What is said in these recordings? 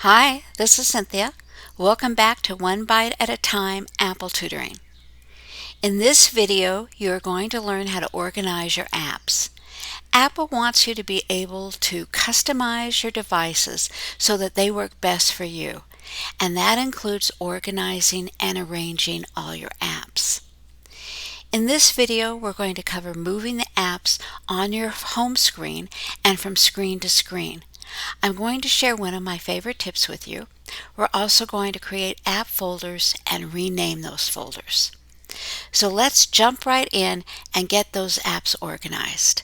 Hi, this is Cynthia. Welcome back to One Bite at a Time Apple Tutoring. In this video, you're going to learn how to organize your apps. Apple wants you to be able to customize your devices so that they work best for you, and that includes organizing and arranging all your apps. In this video, we're going to cover moving the apps on your home screen and from screen to screen. I'm going to share one of my favorite tips with you. We're also going to create app folders and rename those folders. So let's jump right in and get those apps organized.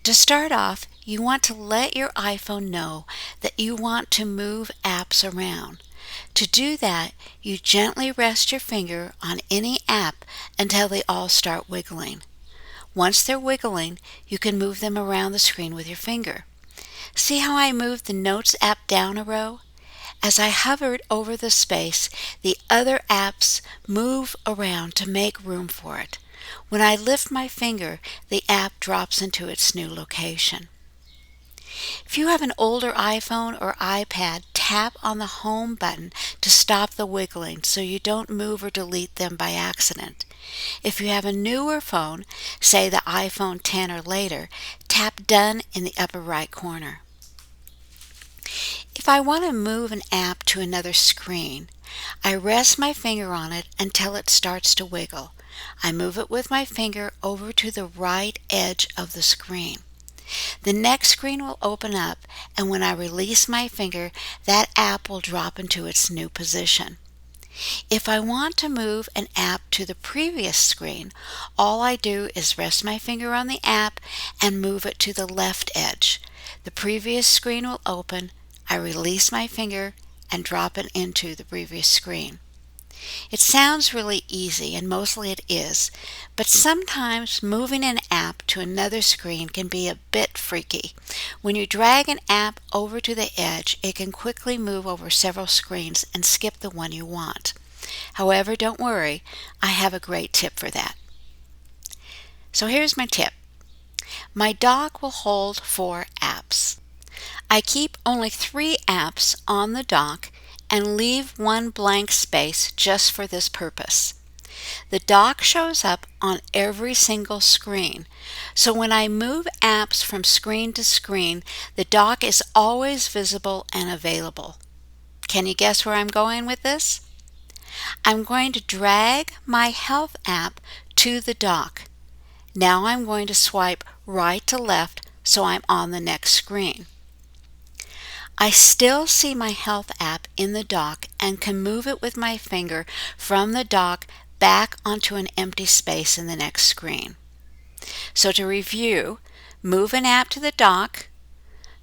To start off, you want to let your iPhone know that you want to move apps around. To do that, you gently rest your finger on any app until they all start wiggling. Once they're wiggling, you can move them around the screen with your finger. See how I moved the Notes app down a row? As I hovered over the space, the other apps move around to make room for it. When I lift my finger, the app drops into its new location. If you have an older iPhone or iPad, tap on the Home button to stop the wiggling so you don't move or delete them by accident. If you have a newer phone, say the iPhone 10 or later, tap Done in the upper right corner. If I want to move an app to another screen, I rest my finger on it until it starts to wiggle. I move it with my finger over to the right edge of the screen. The next screen will open up, and when I release my finger, that app will drop into its new position. If I want to move an app to the previous screen, all I do is rest my finger on the app and move it to the left edge. The previous screen will open, I release my finger and drop it into the previous screen. It sounds really easy, and mostly it is, but sometimes moving an app to another screen can be a bit freaky. When you drag an app over to the edge, it can quickly move over several screens and skip the one you want. However, don't worry, I have a great tip for that. So here's my tip. My dock will hold 4 apps. I keep only 3 apps on the dock and leave 1 blank space just for this purpose. The dock shows up on every single screen, so when I move apps from screen to screen, the dock is always visible and available. Can you guess where I'm going with this? I'm going to drag my Health app to the dock. Now I'm going to swipe right to left so I'm on the next screen. I still see my Health app in the dock and can move it with my finger from the dock back onto an empty space in the next screen. So to review, move an app to the dock,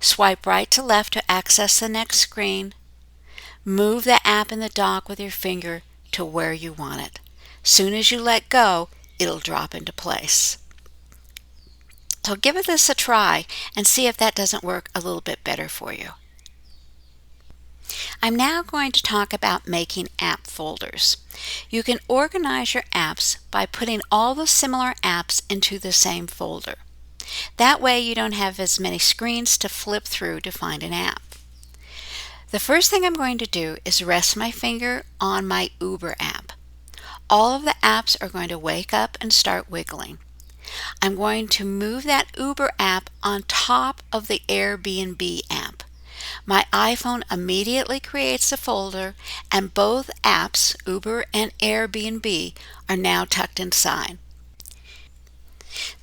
swipe right to left to access the next screen, move the app in the dock with your finger to where you want it. Soon as you let go, it'll drop into place. So give this a try and see if that doesn't work a little bit better for you. I'm now going to talk about making app folders. You can organize your apps by putting all the similar apps into the same folder. That way you don't have as many screens to flip through to find an app. The first thing I'm going to do is rest my finger on my Uber app. All of the apps are going to wake up and start wiggling. I'm going to move that Uber app on top of the Airbnb app. My iPhone immediately creates a folder, and both apps, Uber and Airbnb, are now tucked inside.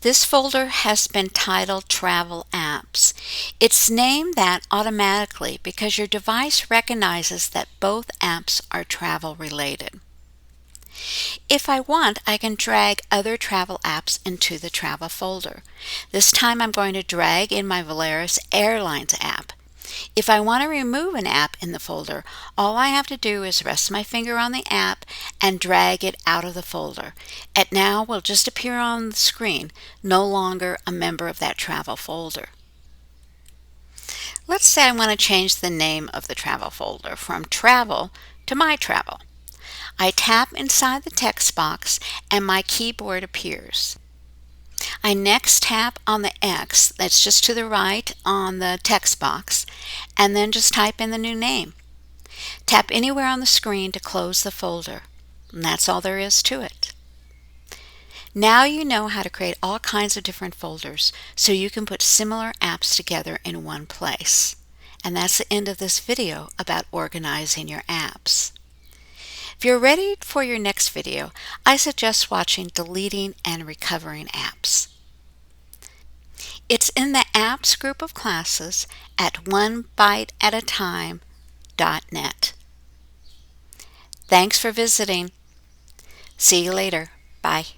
This folder has been titled Travel Apps. It's named that automatically because your device recognizes that both apps are travel related. If I want, I can drag other travel apps into the travel folder. This time I'm going to drag in my Volaris Airlines app. If I want to remove an app in the folder, all I have to do is rest my finger on the app and drag it out of the folder. It now will just appear on the screen, no longer a member of that travel folder. Let's say I want to change the name of the travel folder from Travel to My Travel. I tap inside the text box and my keyboard appears. I next tap on the X that's just to the right on the text box and then just type in the new name. Tap anywhere on the screen to close the folder. And that's all there is to it. Now you know how to create all kinds of different folders so you can put similar apps together in one place. And that's the end of this video about organizing your apps. If you're ready for your next video, I suggest watching Deleting and Recovering Apps. It's in the Apps group of classes at onebiteatatime.net. Thanks for visiting. See you later. Bye.